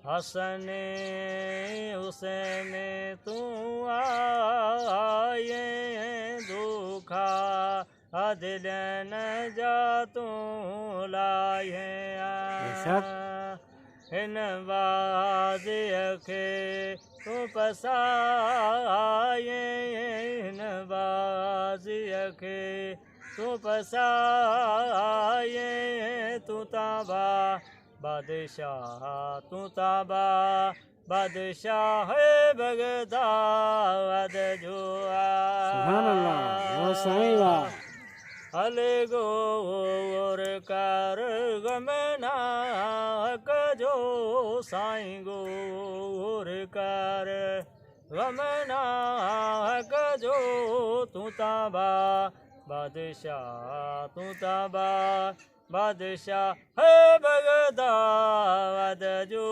हसन हुसैन तू आए दुखा दिल न जा तू लाए हिन बाज़ खे तू पसाए हिन बाज़ खे तू पसाए तू ताबा बादशाह तू ताबा बादशाह बगदाद जो सुभान अल्लाह या साईं वाह हल गोर कर गमना कजो साईं गोर कर गमना कजो तू ताबा बादशाह तू ताबा बादशाह है बगदाद जो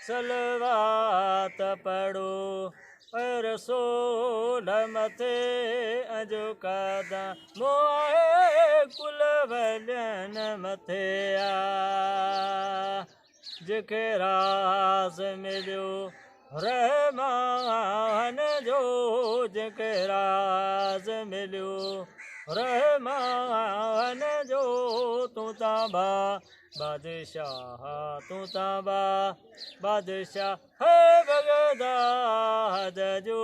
सलवात पढ़ो रसूल मथे अजो कदा मोए कुल वलन मथे जेके राज मिलियो रहमान जो जेके राज मिलियो रहमान जो तू ताबा बादशाह तू ताबा बादशाह है बगदाद जो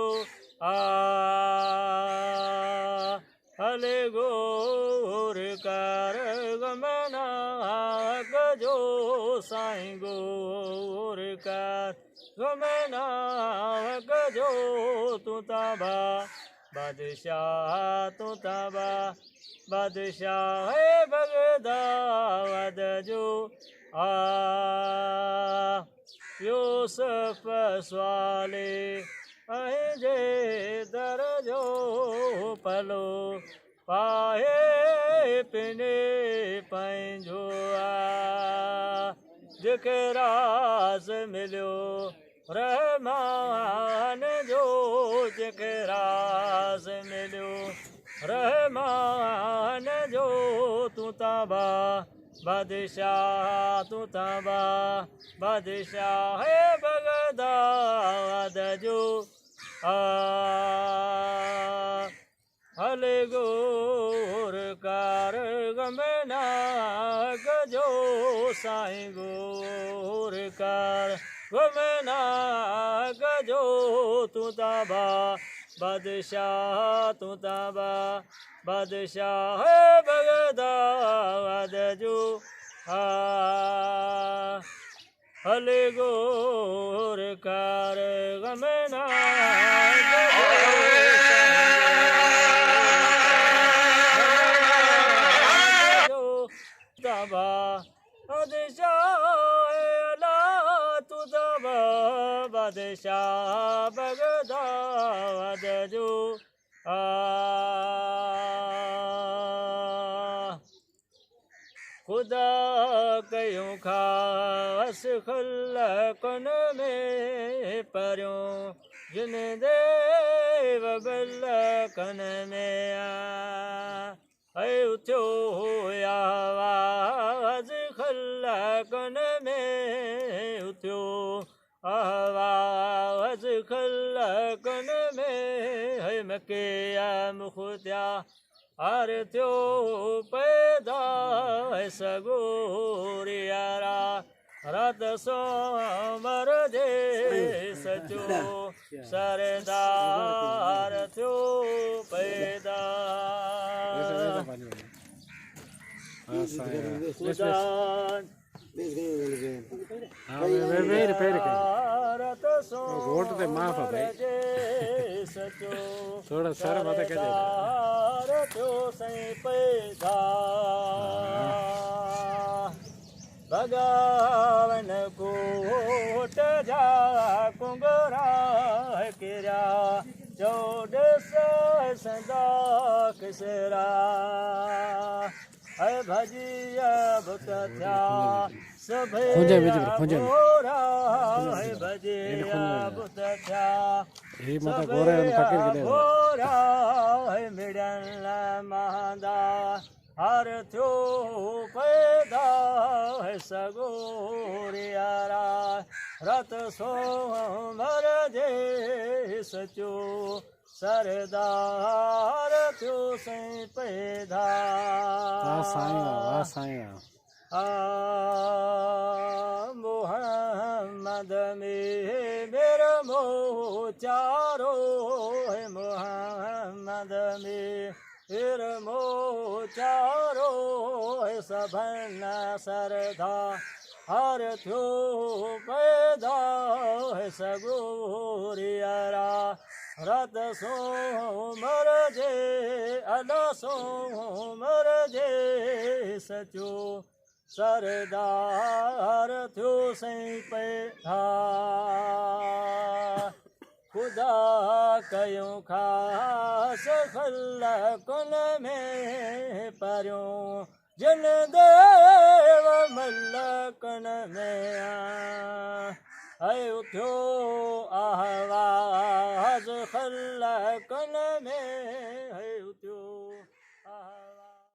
हल गोर कर गमना कजो साईं गोर कर गमना कजो तू ताबा बादशाह तू ताबा बादशाह है बगदाद जो यूसुफ स्वाले जे दर जो पलो पाए पिने पंहिंजो जेके राज मिलियो रहमान जो जेके राज मिलियो रहमान जो तू ताबा बादशाह तू ताबा बादशाह है बगदाद जो हल गोर कर गमना कजो साईं गोर कर गमना कजो तू ताबा बादशाह तू ताबा बादशाह है बगदाद जो हल गोर कर गमना ताबा बादशाह तू ताबा बादशाह बगदाद जो खुदा कयूं खास खलकन में परियों जिन देव बलकन में है उथियो आवाज़ खलकन में उथियो आवाज़ खलकन में है मके मुख्तिया हर थियो पैदा है सगोरियारा रात सोमर जे सचो सरदार थियो पैदा रोड ते माफ है थोड़ा सर मत के भगवान कोट जा कुंगरा किरा चौदस सदा किसरा है भजिया बुत थया सभे गोरा है भजिया बुत थया ये मत गोरा फकीर के गोरा हर थियो पैदा है सगोरियारा रत सोमर जे सचो सरदार थियो सई पैदा वाह साईं वाह साईं वाह मोहम्मद में मेरा मोह चारो है मोहम्मद में मेरा मोह चारो है सबन सरदा हर थियो पैदा है सगोरियारा रत सोमर जे अदा सोमर जे सचो सरदार थियो सई पैदा खुदा कयूं ख़ास ख़लकुन में परियों जिन देव मलकन में है उथियो आवाज़ ख़लकुन में है उथियो आवाज़